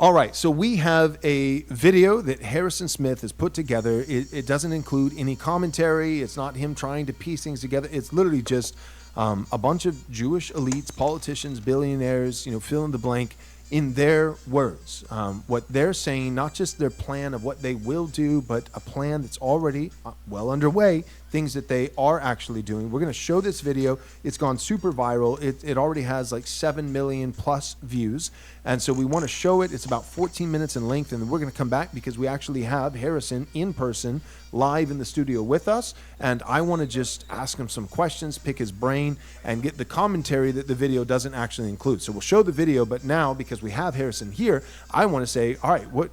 All right, so we have a video that Harrison Smith has put together. It doesn't include any commentary. It's not him trying to piece things together. It's literally just a bunch of Jewish elites, politicians, billionaires, fill in the blank, in their words, what they're saying, not just their plan of what they will do, but a plan that's already well underway, things that they are actually doing. We're going to show this video. It's gone super viral. It already has like 7 million plus views. And so we want to show it. It's about 14 minutes in length. And we're going to come back because we actually have Harrison in person live in the studio with us. And I want to just ask him some questions, pick his brain, and get the commentary that the video doesn't actually include. So we'll show the video, but now because we have Harrison here, I want to say, all right, what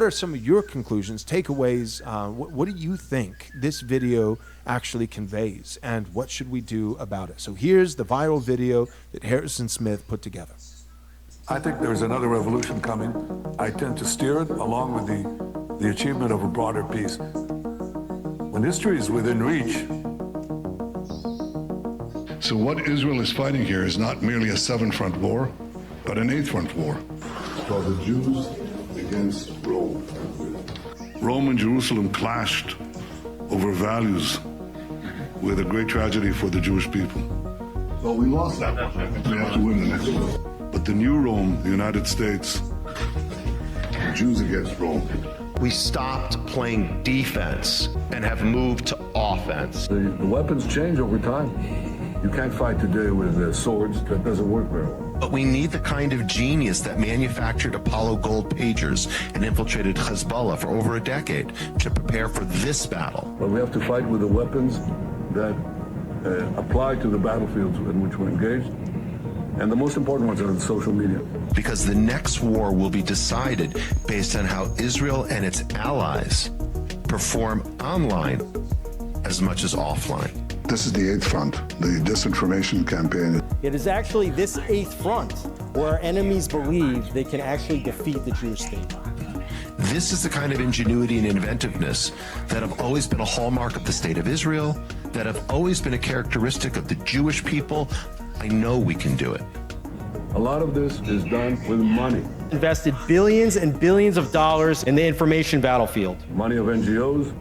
are some of your conclusions, takeaways? What do you think this video actually conveys, and what should we do about it? So here's the viral video that Harrison Smith put together. I think there's another revolution coming. I tend to steer it along with the achievement of a broader peace. When history is within reach. So what Israel is fighting here is not merely a seven-front war, but an eight-front war. For the Jews against Rome. Rome and Jerusalem clashed over values with a great tragedy for the Jewish people. Well, we lost that one. We have to win the next one. But the new Rome, the United States, Jews against Rome. We stopped playing defense and have moved to offense. The weapons change over time. You can't fight today with swords. That doesn't work very well. But we need the kind of genius that manufactured Apollo gold pagers and infiltrated Hezbollah for over a decade to prepare for this battle. But we have to fight with the weapons that apply to the battlefields in which we're engaged. And the most important ones are in social media. Because the next war will be decided based on how Israel and its allies perform online as much as offline. This is the eighth front, the disinformation campaign. It is actually this eighth front where our enemies believe they can actually defeat the Jewish state. This is the kind of ingenuity and inventiveness that have always been a hallmark of the state of Israel, that have always been a characteristic of the Jewish people. I know we can do it. A lot of this is done with money. Invested billions and billions of dollars in the information battlefield. Money of NGOs,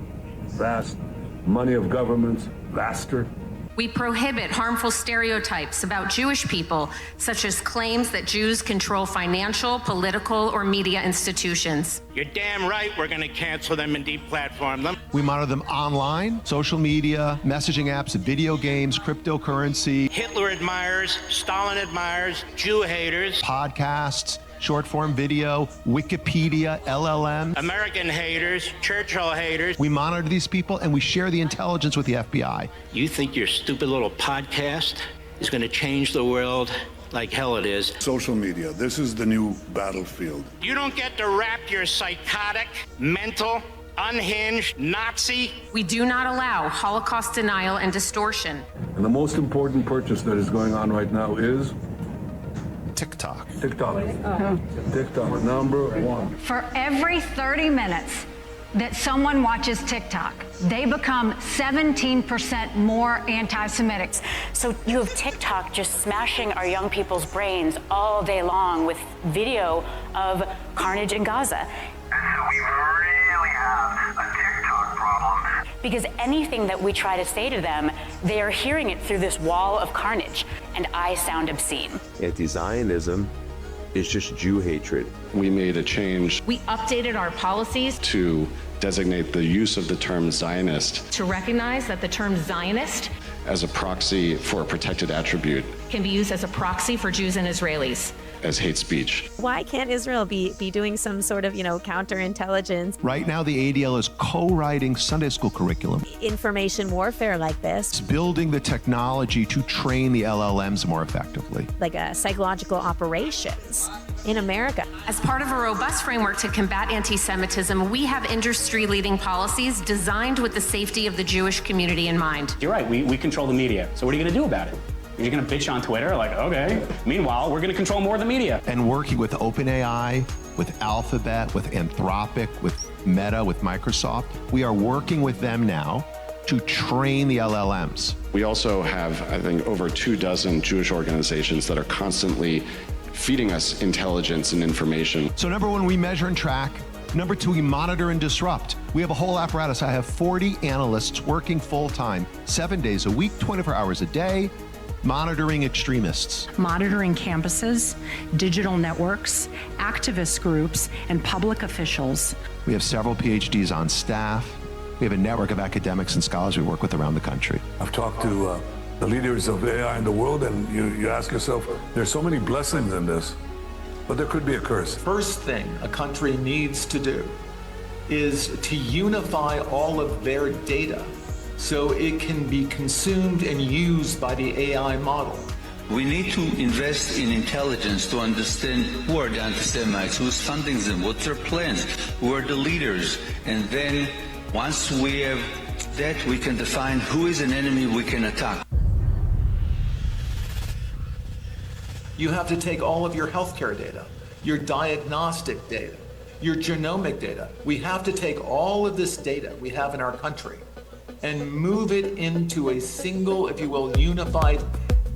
vast. Money of governments, vaster. We prohibit harmful stereotypes about Jewish people, such as claims that Jews control financial, political, or media institutions. You're damn right we're going to cancel them and deplatform them. We monitor them online, social media, messaging apps, video games, cryptocurrency, Hitler admirers, Stalin admirers, Jew haters, podcasts, short-form video, Wikipedia, LLM. American haters, Churchill haters. We monitor these people and we share the intelligence with the FBI. You think your stupid little podcast is going to change the world like hell it is? Social media, this is the new battlefield. You don't get to wrap your psychotic, mental, unhinged Nazi. We do not allow Holocaust denial and distortion. And the most important purchase that is going on right now is TikTok. TikTok, number one. For every 30 minutes that someone watches TikTok, they become 17% more anti-Semitic. So you have TikTok just smashing our young people's brains all day long with video of carnage in Gaza. And so we really have a TikTok problem. Because anything that we try to say to them, they are hearing it through this wall of carnage, and I sound obscene. Anti-Zionism is just Jew hatred. We made a change. We updated our policies to designate the use of the term Zionist, to recognize that the term Zionist as a proxy for a protected attribute can be used as a proxy for Jews and Israelis as hate speech. Why can't Israel be doing some sort of, counterintelligence? Right now, the ADL is co-writing Sunday school curriculum. Information warfare like this. It's building the technology to train the LLMs more effectively. Like psychological operations in America. As part of a robust framework to combat anti-Semitism, we have industry-leading policies designed with the safety of the Jewish community in mind. You're right, we control the media. So what are you going to do about it? You're going to bitch on Twitter? Like, okay. Meanwhile, we're going to control more of the media. And working with OpenAI, with Alphabet, with Anthropic, with Meta, with Microsoft, we are working with them now to train the LLMs. We also have, I think, over 24 Jewish organizations that are constantly feeding us intelligence and information. So number one, we measure and track. Number two, we monitor and disrupt. We have a whole apparatus. I have 40 analysts working full-time, 7 days a week, 24 hours a day, monitoring extremists. Monitoring campuses, digital networks, activist groups, and public officials. We have several PhDs on staff. We have a network of academics and scholars we work with around the country. I've talked to the leaders of AI in the world, and you ask yourself, there's so many blessings in this, but there could be a curse. First thing a country needs to do is to unify all of their data so it can be consumed and used by the AI model. We need to invest in intelligence to understand who are the anti-Semites, who's funding them, what's their plans, who are the leaders, and then once we have that, we can define who is an enemy we can attack. You have to take all of your healthcare data, your diagnostic data, your genomic data. We have to take all of this data we have in our country and move it into a single, if you will, unified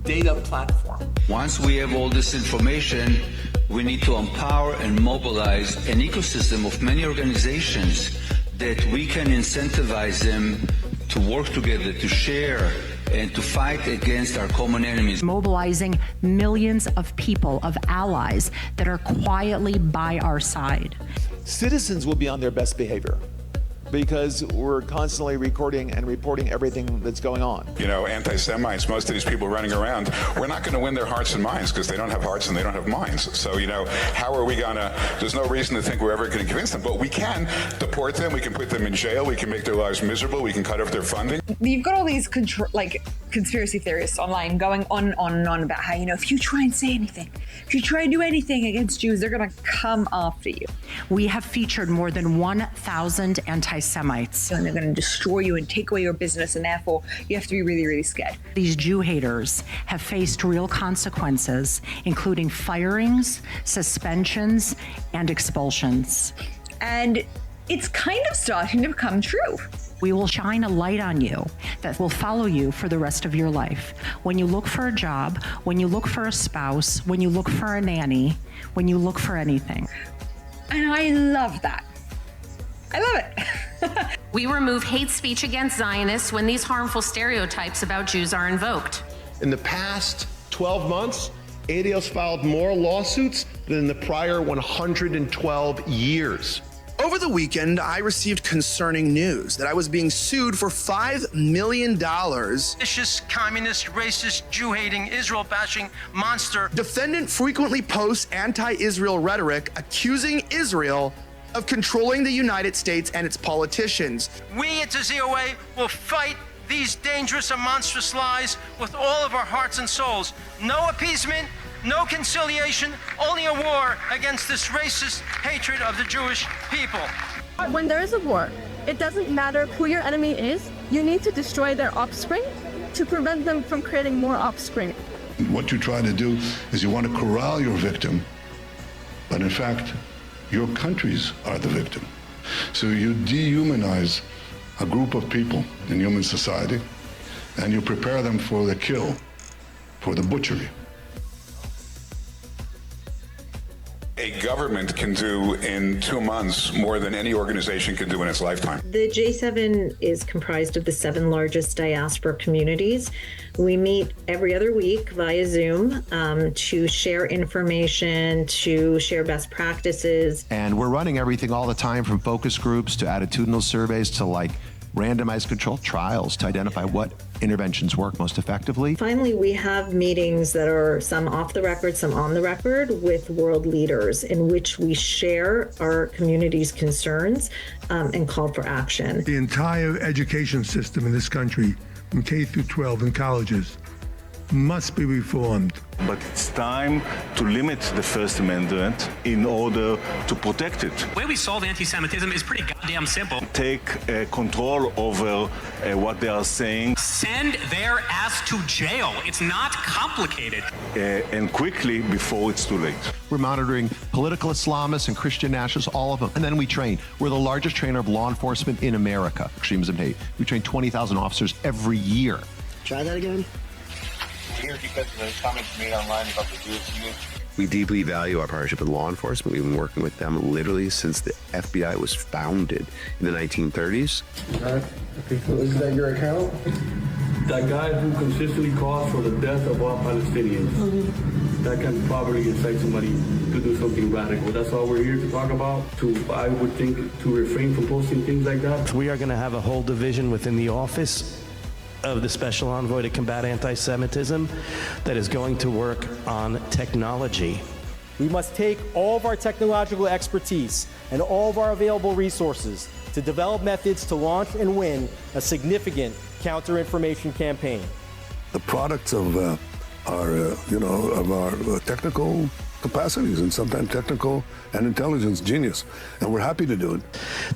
data platform. Once we have all this information, we need to empower and mobilize an ecosystem of many organizations that we can incentivize them to work together, to share, and to fight against our common enemies. Mobilizing millions of people, of allies that are quietly by our side. Citizens will be on their best behavior because we're constantly recording and reporting everything that's going on. You know, anti-Semites, most of these people running around, we're not going to win their hearts and minds because they don't have hearts and they don't have minds. So, you know, how are we going to, there's no reason to think we're ever going to convince them, but we can deport them, we can put them in jail, we can make their lives miserable, we can cut off their funding. You've got all these conspiracy theorists online going on and on about how, you know, if you try and say anything, if you try and do anything against Jews, they're going to come after you. We have featured more than 1,000 anti-Semites. And they're going to destroy you and take away your business, and therefore you have to be really, really scared. These Jew haters have faced real consequences, including firings, suspensions, and expulsions. And it's kind of starting to become true. We will shine a light on you that will follow you for the rest of your life. When you look for a job, when you look for a spouse, when you look for a nanny, when you look for anything. And I love that. I love it. We remove hate speech against Zionists when these harmful stereotypes about Jews are invoked. In the past 12 months, ADL's filed more lawsuits than in the prior 112 years. Over the weekend, I received concerning news that I was being sued for $5 million. Vicious, communist, racist, Jew-hating, Israel-bashing monster. Defendant frequently posts anti-Israel rhetoric accusing Israel of controlling the United States and its politicians. We at the ZOA will fight these dangerous and monstrous lies with all of our hearts and souls. No appeasement, no conciliation, only a war against this racist hatred of the Jewish people. When there is a war, it doesn't matter who your enemy is, you need to destroy their offspring to prevent them from creating more offspring. What you try to do is you want to corral your victim, but in fact, your countries are the victim. So you dehumanize a group of people in human society, and you prepare them for the kill, for the butchery. A government can do in 2 months more than any organization can do in its lifetime. The J7 is comprised of the 7 largest diaspora communities. We meet every other week via Zoom to share information, to share best practices. And we're running everything all the time, from focus groups to attitudinal surveys to randomized controlled trials to identify what interventions work most effectively. Finally, we have meetings that are some off the record, some on the record with world leaders, in which we share our community's concerns and call for action. The entire education system in this country, from K through 12 and colleges, must be reformed. But it's time to limit the First Amendment in order to protect it. The way we solve anti-Semitism is pretty goddamn simple. Take control over what they are saying. Send their ass to jail. It's not complicated. And quickly before it's too late. We're monitoring political Islamists and Christian nationalists, all of them. And then we train. We're the largest trainer of law enforcement in America, extremism hate. We train 20,000 officers every year. Try that again. Here here because of the comments made online about the Jewish community. We deeply value our partnership with law enforcement. We've been working with them literally since the FBI was founded in the 1930s. Is that your account? That guy who consistently calls for the death of all Palestinians, that can probably incite somebody to do something radical. That's all we're here to talk about. I would think, to refrain from posting things like that. We are going to have a whole division within the office of the Special Envoy to combat anti-Semitism that is going to work on technology. We must take all of our technological expertise and all of our available resources to develop methods to launch and win a significant counter-information campaign. The products of our technical capacities and sometimes technical and intelligence genius, and we're happy to do it.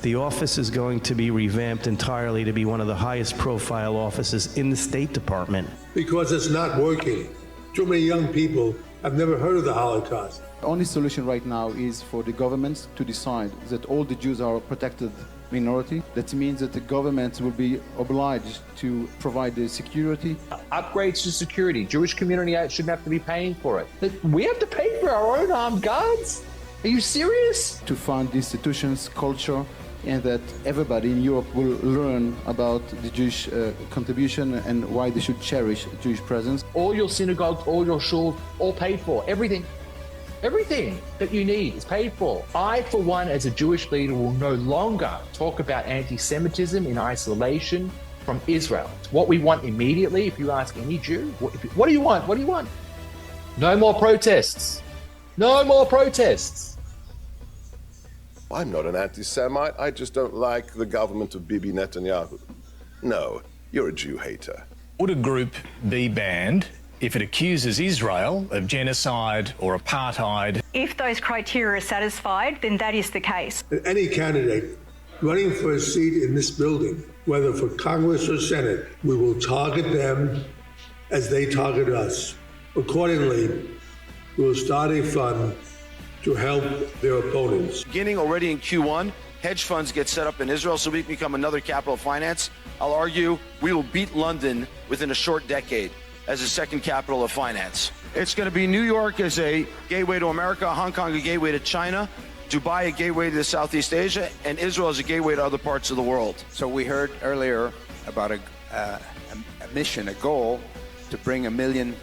The office is going to be revamped entirely to be one of the highest profile offices in the State Department. Because it's not working. Too many young people have never heard of the Holocaust. The only solution right now is for the governments to decide that all the Jews are a protected minority. That means that the government will be obliged to provide the security. Upgrades to security. Jewish community shouldn't have to be paying for it. We have to pay for our own armed guards? Are you serious? To fund the institutions, culture, and that everybody in Europe will learn about the Jewish contribution and why they should cherish Jewish presence. All your synagogues, all your shuls, all paid for. Everything. Everything that you need is paid for. I, for one, as a Jewish leader, will no longer talk about anti-Semitism in isolation from Israel. It's what we want immediately. If you ask any Jew, what do you want? What do you want? No more protests. No more protests. I'm not an anti-Semite. I just don't like the government of Bibi Netanyahu. No, you're a Jew hater. Would a group be banned if it accuses Israel of genocide or apartheid? If those criteria are satisfied, then that is the case. Any candidate running for a seat in this building, whether for Congress or Senate, we will target them as they target us. Accordingly, we will start a fund to help their opponents. Beginning already in Q1, hedge funds get set up in Israel so we can become another capital of finance. I'll argue we will beat London within a short decade as a second capital of finance. It's going to be New York as a gateway to America, Hong Kong a gateway to China, Dubai a gateway to Southeast Asia, and Israel as a gateway to other parts of the world. So we heard earlier about a mission, a goal to bring 1 million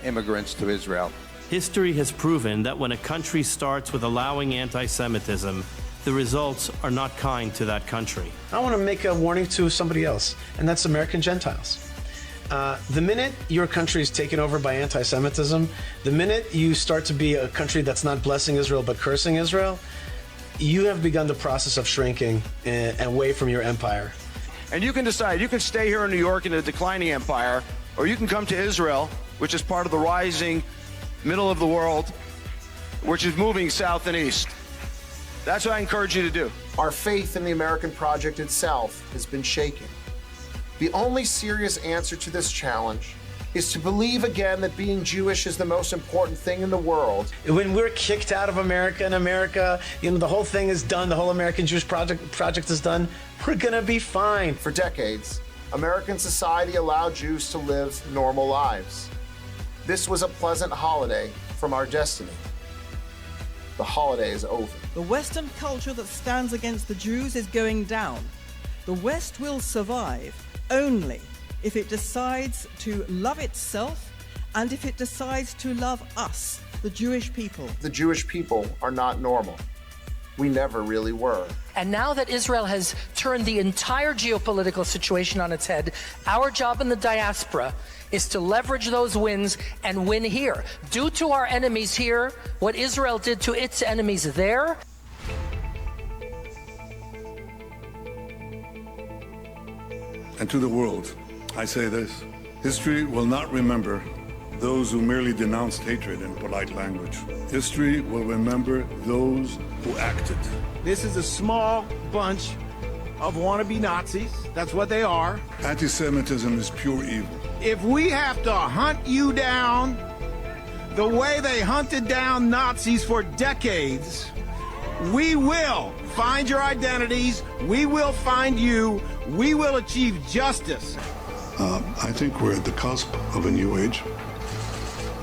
immigrants to Israel. History has proven that when a country starts with allowing anti-Semitism, the results are not kind to that country. I want to make a warning to somebody else, and that's American Gentiles. The minute your country is taken over by anti-Semitism, the minute you start to be a country that's not blessing Israel but cursing Israel, you have begun the process of shrinking away from your empire. And you can decide, you can stay here in New York in a declining empire, or you can come to Israel, which is part of the rising middle of the world, which is moving south and east. That's what I encourage you to do. Our faith in the American project itself has been shaken. The only serious answer to this challenge is to believe again that being Jewish is the most important thing in the world. When we're kicked out of America and America, the whole thing is done, the whole American Jewish project is done, we're gonna be fine. For decades, American society allowed Jews to live normal lives. This was a pleasant holiday from our destiny. The holiday is over. The Western culture that stands against the Jews is going down. The West will survive only if it decides to love itself and if it decides to love us, the Jewish people. The Jewish people are not normal. We never really were. And now that Israel has turned the entire geopolitical situation on its head, our job in the diaspora is to leverage those wins and win here. Do to our enemies here what Israel did to its enemies there. And to the world, I say this: history will not remember those who merely denounced hatred in polite language. History will remember those who acted. This is a small bunch of wannabe Nazis. That's what they are. Anti-Semitism is pure evil. If we have to hunt you down the way they hunted down Nazis for decades, we will find your identities, we will find you, we will achieve justice. I think we're at the cusp of a new age.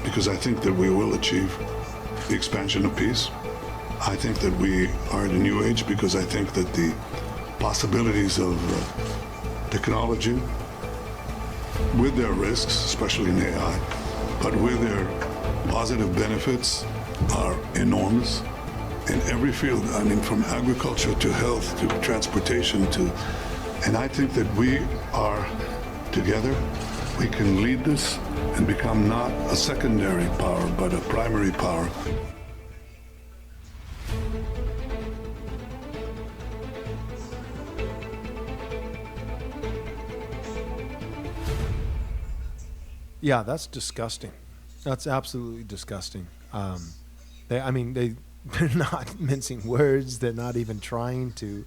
because I think that we will achieve the expansion of peace. I think that we are in a new age because I think that the possibilities of technology, with their risks, especially in AI, but with their positive benefits, are enormous in every field. I mean, from agriculture to health to transportation and I think that we are together. We can lead this and become not a secondary power, but a primary power. Yeah, that's disgusting. That's absolutely disgusting. They're not mincing words. They're not even trying to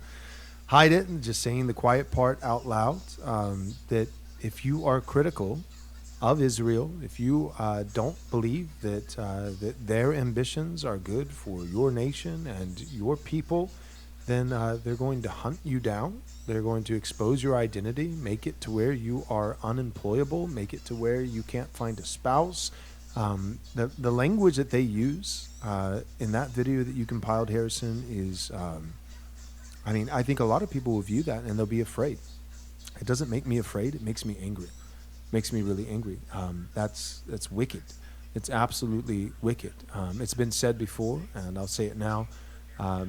hide it and just saying the quiet part out loud. That if you are critical of Israel, if you don't believe that their ambitions are good for your nation and your people, then they're going to hunt you down. They're going to expose your identity, make it to where you are unemployable, make it to where you can't find a spouse. The language that they use in that video that you compiled, Harrison, is, I think a lot of people will view that and they'll be afraid. It doesn't make me afraid. It makes me angry. It makes me really angry. That's wicked. It's absolutely wicked. It's been said before, and I'll say it now.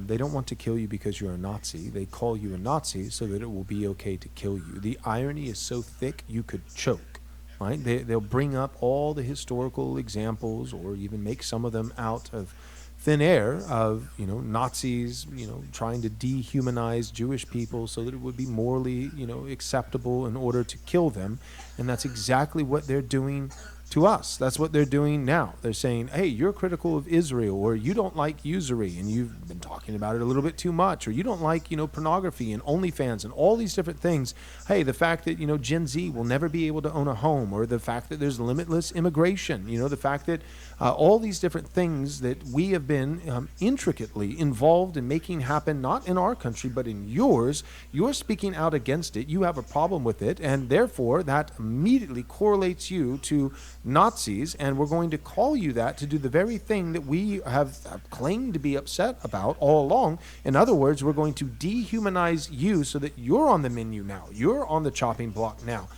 They don't want to kill you because you're a Nazi. They call you a Nazi so that it will be okay to kill you. The irony is so thick you could choke, right? They'll bring up all the historical examples or even make some of them out of thin air of, Nazis, trying to dehumanize Jewish people so that it would be morally, acceptable in order to kill them. And that's exactly what they're doing to us. That's what they're doing now. They're saying, hey, you're critical of Israel, or you don't like usury and you've been talking about it a little bit too much, or you don't like, pornography and OnlyFans and all these different things. Hey, the fact that, Gen Z will never be able to own a home, or the fact that there's limitless immigration, the fact that all these different things that we have been intricately involved in making happen, not in our country, but in yours, you're speaking out against it. You have a problem with it, and therefore that immediately correlates you to Nazis, and we're going to call you that to do the very thing that we have claimed to be upset about all along. In other words, we're going to dehumanize you so that you're on the menu now. You're on the chopping block now.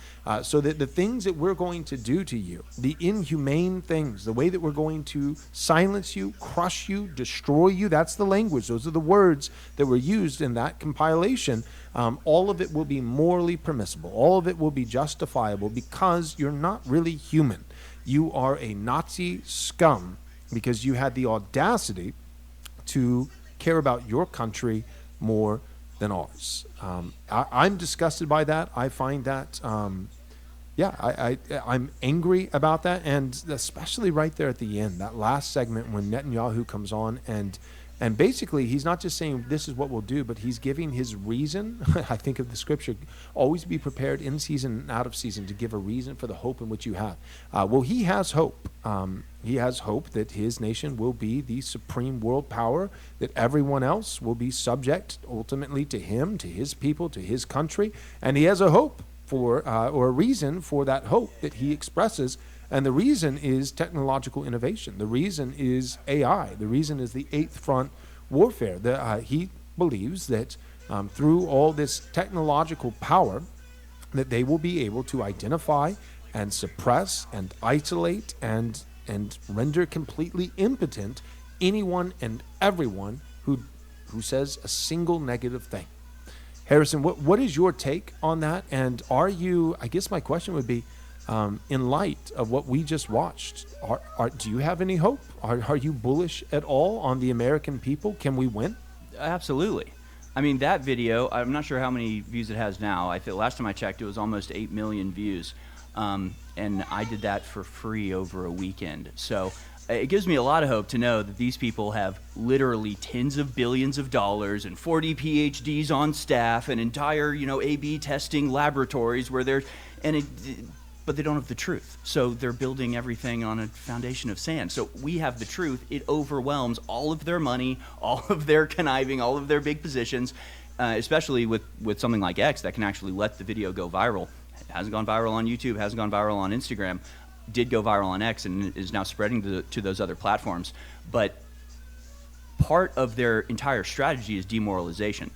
So that the things that we're going to do to you, the inhumane things, the way that we're going to silence you, crush you, destroy you, that's the language. Those are the words that were used in that compilation. All of it will be morally permissible. All of it will be justifiable because you're not really human. You are a Nazi scum because you had the audacity to care about your country more than ours. I'm disgusted by that. I find that, I'm angry about that, and especially right there at the end, that last segment when Netanyahu comes on and basically he's not just saying this is what we'll do, but he's giving his reason. I think of the scripture, always be prepared in season and out of season to give a reason for the hope in which you have. Well, he has hope. He has hope that his nation will be the supreme world power, that everyone else will be subject ultimately to him, to his people, to his country. And he has a hope for, or a reason for that hope that he expresses. And the reason is technological innovation. The reason is AI. The reason is the eighth front warfare. He believes that through all this technological power, that they will be able to identify and suppress and isolate and render completely impotent anyone and everyone who says a single negative thing. Harrison, what is your take on that? And are you, I guess my question would be, in light of what we just watched, do you have any hope? Are you bullish at all on the American people? Can we win? Absolutely. I mean, that video, I'm not sure how many views it has now. I think last time I checked, it was almost 8 million views. And I did that for free over a weekend. So it gives me a lot of hope to know that these people have literally tens of billions of dollars and 40 PhDs on staff and entire, A/B testing laboratories where they're, but they don't have the truth. So they're building everything on a foundation of sand. So we have the truth. It overwhelms all of their money, all of their conniving, all of their big positions, especially with something like X that can actually let the video go viral. It hasn't gone viral on YouTube, hasn't gone viral on Instagram. did go viral on X and is now spreading to those other platforms. But part of their entire strategy is demoralization.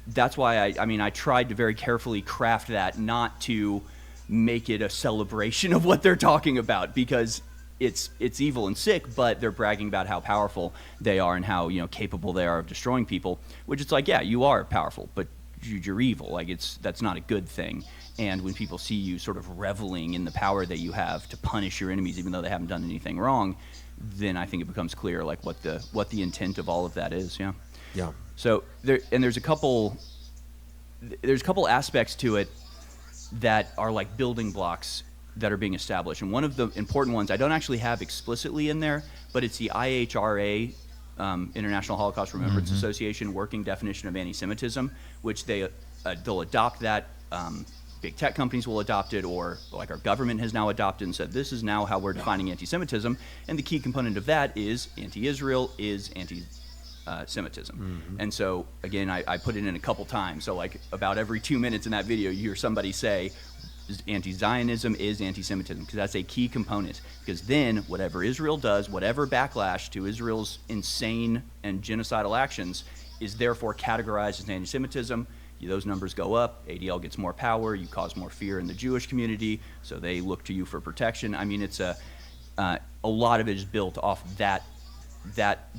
That's why I tried to very carefully craft that, not to make it a celebration of what they're talking about, because it's evil and sick, but they're bragging about how powerful they are and how capable they are of destroying people, which it's like, yeah, you are powerful, but you're evil. Like, that's not a good thing. And when people see you sort of reveling in the power that you have to punish your enemies, even though they haven't done anything wrong, then I think it becomes clear like what the intent of all of that is. Yeah. Yeah. So there's a couple aspects to it that are like building blocks that are being established. And one of the important ones I don't actually have explicitly in there, but it's the IHRA, International Holocaust Remembrance Association, working definition of anti-Semitism, which they'll adopt that. Big tech companies will adopt it, or like our government has now adopted and said, this is now how we're defining anti-Semitism. And the key component of that is anti-Israel is anti-Semitism. And so, again, I put it in a couple times. So like about every 2 minutes in that video, you hear somebody say, anti-Zionism is anti-Semitism, because that's a key component. Because then whatever Israel does, whatever backlash to Israel's insane and genocidal actions is therefore categorized as anti-Semitism. Those numbers go up, ADL gets more power, you cause more fear in the Jewish community, so they look to you for protection. I mean, it's a lot of it is built off that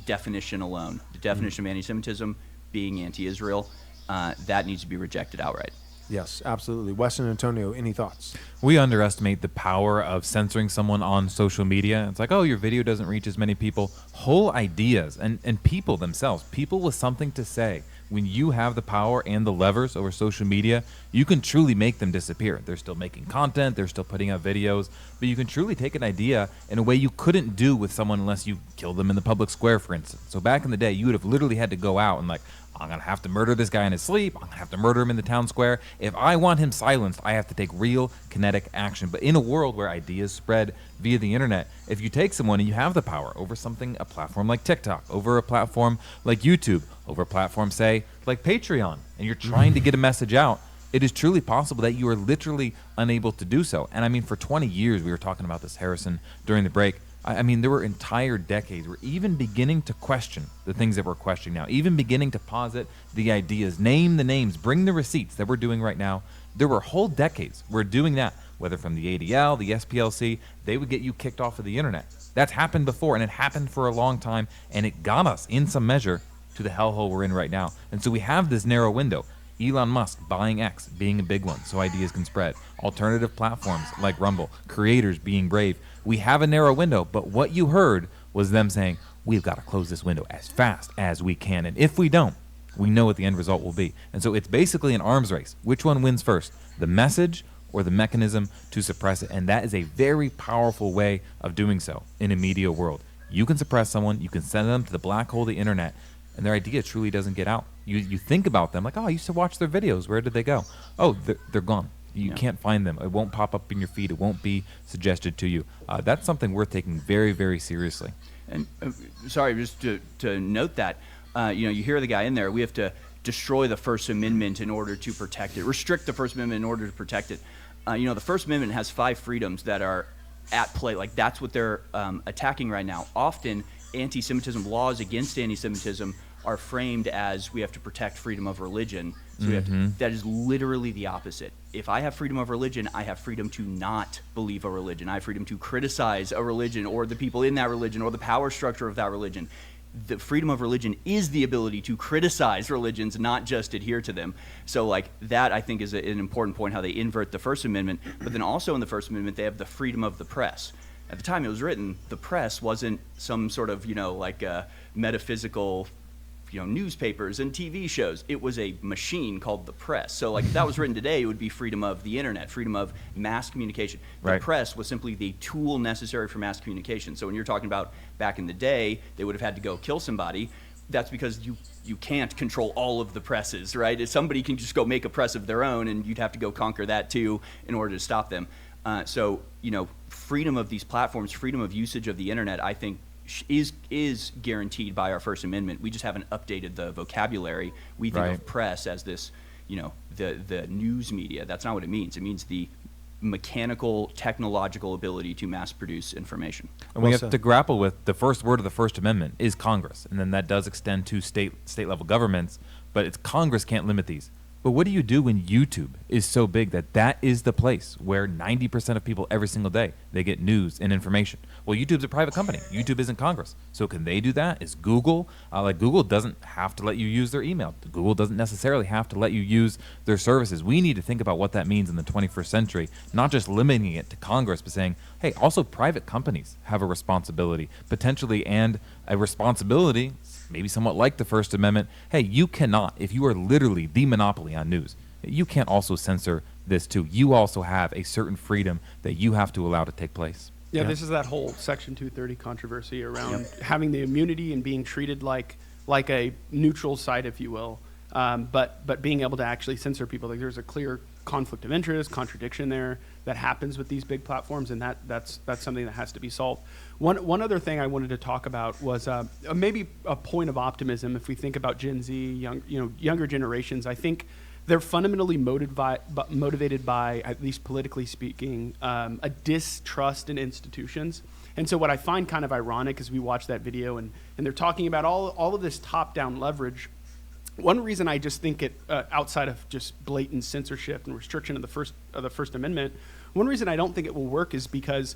definition alone. The definition of anti-Semitism being anti-Israel, that needs to be rejected outright. Yes, absolutely. Wes and Antonio, any thoughts? We underestimate the power of censoring someone on social media. It's like, oh, your video doesn't reach as many people. Whole ideas and people themselves, people with something to say. When you have the power and the levers over social media, you can truly make them disappear. They're still making content, they're still putting out videos, but you can truly take an idea in a way you couldn't do with someone unless you killed them in the public square, for instance. So back in the day, you would have literally had to go out and like, I'm going to have to murder this guy in his sleep. I'm going to have to murder him in the town square. If I want him silenced, I have to take real kinetic action. But in a world where ideas spread via the internet, if you take someone and you have the power over a platform like TikTok, over a platform like YouTube, over a platform, say, like Patreon, and you're trying to get a message out, it is truly possible that you are literally unable to do so. And I mean, for 20 years, we were talking about this, Harrison, during the break. I mean, there were entire decades where even beginning to question the things that we're questioning now, even beginning to posit the ideas, name the names, bring the receipts that we're doing right now. There were whole decades where doing that, whether from the ADL, the SPLC, they would get you kicked off of the internet. That's happened before, and it happened for a long time, and it got us, in some measure, to the hellhole we're in right now. And so we have this narrow window. Elon Musk buying X being a big one so ideas can spread. Alternative platforms like Rumble, creators being brave. We have a narrow window, but what you heard was them saying, we've got to close this window as fast as we can. And if we don't, we know what the end result will be. And so it's basically an arms race. Which one wins first? The message or the mechanism to suppress it? And that is a very powerful way of doing so in a media world. You can suppress someone, you can send them to the black hole of the internet, and their idea truly doesn't get out. You think about them like, oh, I used to watch their videos. Where did they go? Oh, they're gone. You can't find them. It won't pop up in your feed. It won't be suggested to you. That's something worth taking very, very seriously. And sorry, just to note that, you hear the guy in there. We have to destroy the First Amendment in order to protect it. Restrict the First Amendment in order to protect it. The First Amendment has 5 freedoms that are at play. Like that's what they're attacking right now. Often, anti-Semitism laws against anti-Semitism are framed as we have to protect freedom of religion. So we have to, that is literally the opposite. If I have freedom of religion, I have freedom to not believe a religion. I have freedom to criticize a religion or the people in that religion or the power structure of that religion. The freedom of religion is the ability to criticize religions, not just adhere to them. So like that, I think, is an important point, how they invert the First Amendment. But then also in the First Amendment, they have the freedom of the press. At the time it was written, the press wasn't some sort of, metaphysical, newspapers and TV shows. It was a machine called the press. So like if that was written today, it would be freedom of the internet, freedom of mass communication. The press was simply the tool necessary for mass communication. So when you're talking about back in the day, they would have had to go kill somebody. That's because you can't control all of the presses, right? If somebody can just go make a press of their own, and you'd have to go conquer that too in order to stop them. So freedom of these platforms, freedom of usage of the internet, I think is guaranteed by our First Amendment. We just haven't updated the vocabulary. We think of press as this, the news media. That's not what it means. It means the mechanical, technological ability to mass produce information. And we have to grapple with the first word of the First Amendment is Congress, and then that does extend to state level governments, but it's Congress can't limit these. But what do you do when YouTube is so big that is the place where 90% of people every single day, they get news and information? Well, YouTube's a private company. YouTube isn't Congress. So can they do that? Is Google, Google doesn't have to let you use their email. Google doesn't necessarily have to let you use their services. We need to think about what that means in the 21st century, not just limiting it to Congress, but saying, hey, also private companies have a responsibility, potentially, and a responsibility maybe somewhat like the First Amendment. Hey, you cannot, if you are literally the monopoly on news, you can't also censor this too. You also have a certain freedom that you have to allow to take place. Yeah, this is that whole Section 230 controversy around having the immunity and being treated like a neutral site, if you will, but being able to actually censor people. Like, there's a clear conflict of interest, contradiction there that happens with these big platforms, and that's something that has to be solved. One other thing I wanted to talk about was maybe a point of optimism. If we think about Gen Z, younger generations, I think they're fundamentally motivated by, at least politically speaking, a distrust in institutions. And so what I find kind of ironic is we watch that video and they're talking about all of this top-down leverage. One reason I just think it, outside of just blatant censorship and restriction of the First Amendment, one reason I don't think it will work is because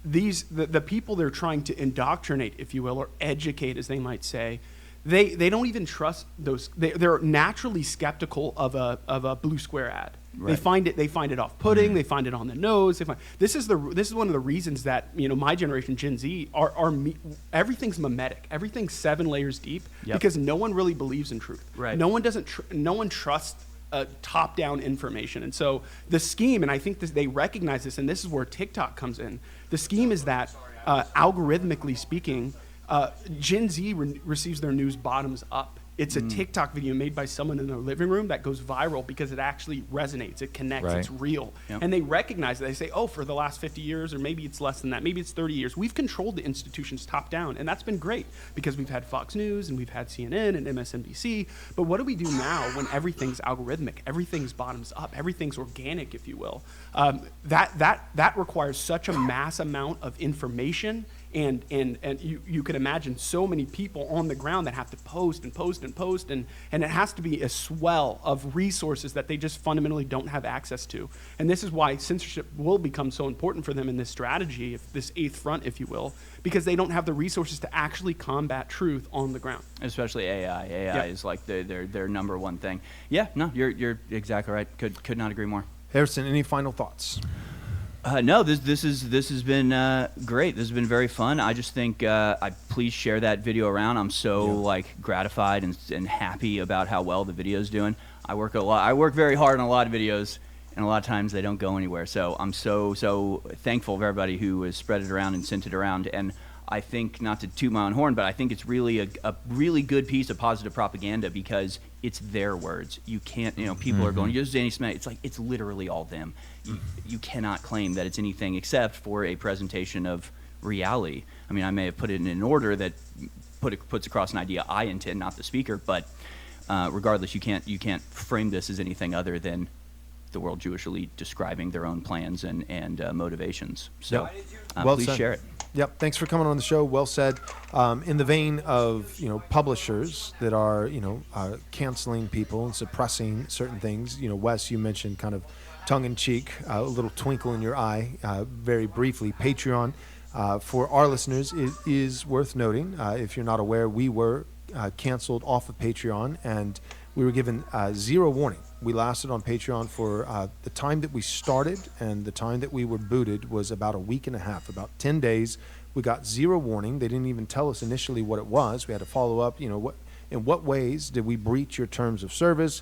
the people they're trying to indoctrinate, if you will, or educate, as they might say, they don't even trust those. They're naturally skeptical of a blue square ad. Right. They find it off-putting. They find it on the nose. This is one of the reasons that my generation, Gen Z, everything's mimetic. Everything's 7 layers deep because no one really believes in truth. Right. No one trusts top-down information. And so the scheme, and I think they recognize this, and this is where TikTok comes in. The scheme is that algorithmically speaking, Gen Z receives their news bottoms up. It's a TikTok video made by someone in their living room that goes viral because it actually resonates, it connects, it's real. Yep. And they recognize it. They say, oh, for the last 50 years, or maybe it's less than that, maybe it's 30 years, we've controlled the institutions top down. And that's been great because we've had Fox News and we've had CNN and MSNBC. But what do we do now when everything's algorithmic, everything's bottoms up, everything's organic, if you will? That requires such a mass amount of information. And you could imagine so many people on the ground that have to post, and it has to be a swell of resources that they just fundamentally don't have access to. And this is why censorship will become so important for them in this strategy, this eighth front, if you will, because they don't have the resources to actually combat truth on the ground. Especially AI. AI is like their number one thing. Yeah, no, you're exactly right. Could not agree more. Harrison, any final thoughts? No, this has been great. This has been very fun. I just think please share that video around. I'm so gratified and happy about how well the video's doing. I work a lot. I work very hard on a lot of videos, and a lot of times they don't go anywhere. So I'm so thankful of everybody who has spread it around and sent it around. And I think, not to toot my own horn, but I think it's really a really good piece of positive propaganda because it's their words. You can't, people are going, you're Zanny Smith. It's like, it's literally all them. You cannot claim that it's anything except for a presentation of reality. I mean, I may have put it in an order that puts across an idea I intend, not the speaker, but regardless, you can't frame this as anything other than the World Jewish Elite describing their own plans and motivations. So please share it. Yep. Thanks for coming on the show. Well said. In the vein of publishers that are canceling people and suppressing certain things. Wes, you mentioned kind of tongue-in-cheek, a little twinkle in your eye, very briefly. Patreon, for our listeners, is worth noting. If you're not aware, we were canceled off of Patreon, and we were given 0 warning. We lasted on Patreon for the time that we started, and the time that we were booted was about a week and a half, about 10 days. We got 0 warning. They didn't even tell us initially what it was. We had to follow up, in what ways did we breach your terms of service?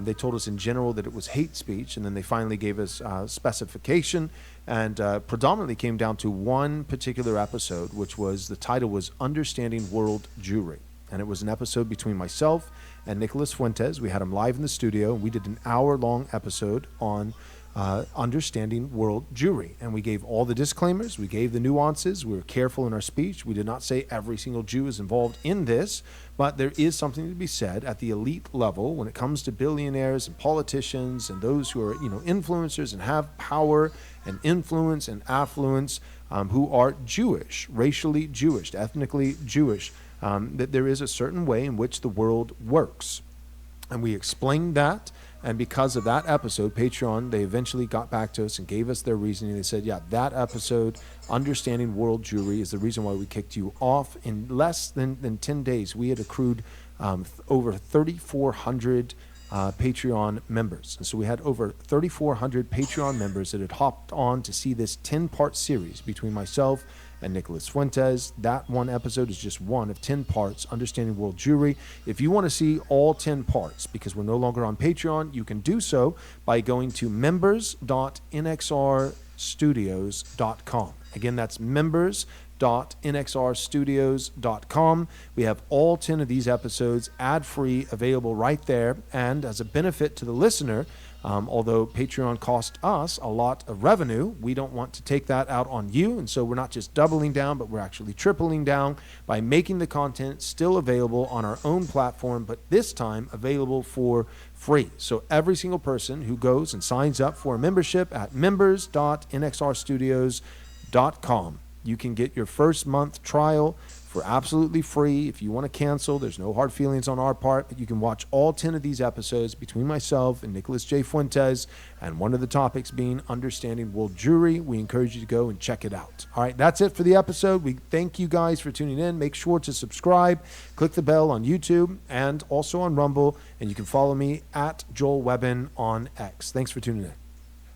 They told us in general that it was hate speech, and then they finally gave us specification, and predominantly came down to one particular episode, which was, the title was Understanding World Jewry. And it was an episode between myself and Nicholas Fuentes. We had him live in the studio, and we did an hour-long episode on Understanding World Jewry. And we gave all the disclaimers, we gave the nuances, we were careful in our speech. We did not say every single Jew is involved in this, but there is something to be said at the elite level when it comes to billionaires and politicians and those who are, influencers and have power and influence and affluence, who are Jewish, racially Jewish, ethnically Jewish, that there is a certain way in which the world works. And we explained that. And because of that episode, Patreon, they eventually got back to us and gave us their reasoning. They said, yeah, that episode, Understanding World Jewry, is the reason why we kicked you off. In less than 10 days, we had accrued over 3,400 Patreon members. And so we had over 3,400 Patreon members that had hopped on to see this 10-part series between myself and Nicholas Fuentes. That one episode is just one of 10 parts, Understanding World Jewry. If you want to see all 10 parts, because we're no longer on Patreon, you can do so by going to members.nxrstudios.com. Again, that's members.nxrstudios.com. We have all 10 of these episodes ad-free available right there. And as a benefit to the listener, although Patreon cost us a lot of revenue, we don't want to take that out on you. And so we're not just doubling down, but we're actually tripling down by making the content still available on our own platform, but this time available for free. So every single person who goes and signs up for a membership at members.nxrstudios.com, you can get your first month trial for absolutely free. If you want to cancel, there's no hard feelings on our part, but you can watch all 10 of these episodes between myself and Nicholas J. Fuentes, and one of the topics being Understanding World Jewry. We encourage you to go and check it out. All right, that's it for the episode. We thank you guys for tuning in. Make sure to subscribe, click the bell on YouTube and also on Rumble, and you can follow me at Joel Webbin on X. Thanks for tuning in.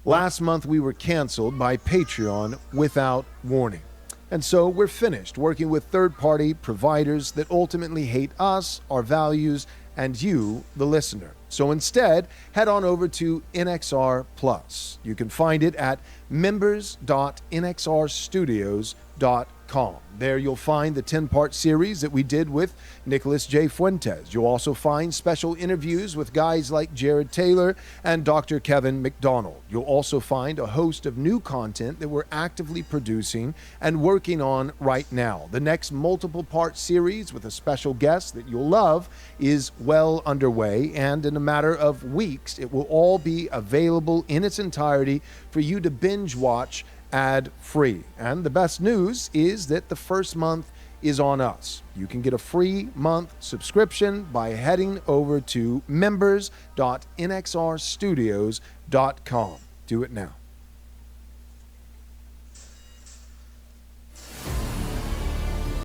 Last month, we were canceled by Patreon without warning. And so we're finished working with third-party providers that ultimately hate us, our values, and you, the listener. So instead, head on over to NXR Plus. You can find it at members.nxrstudios.com. There you'll find the 10-part series that we did with Nicholas J. Fuentes. You'll also find special interviews with guys like Jared Taylor and Dr. Kevin McDonald. You'll also find a host of new content that we're actively producing and working on right now. The next multiple-part series with a special guest that you'll love is well underway, and in a matter of weeks, it will all be available in its entirety for you to binge watch ad-free. And the best news is that the first month is on us. You can get a free month subscription by heading over to members.nxrstudios.com. Do it now.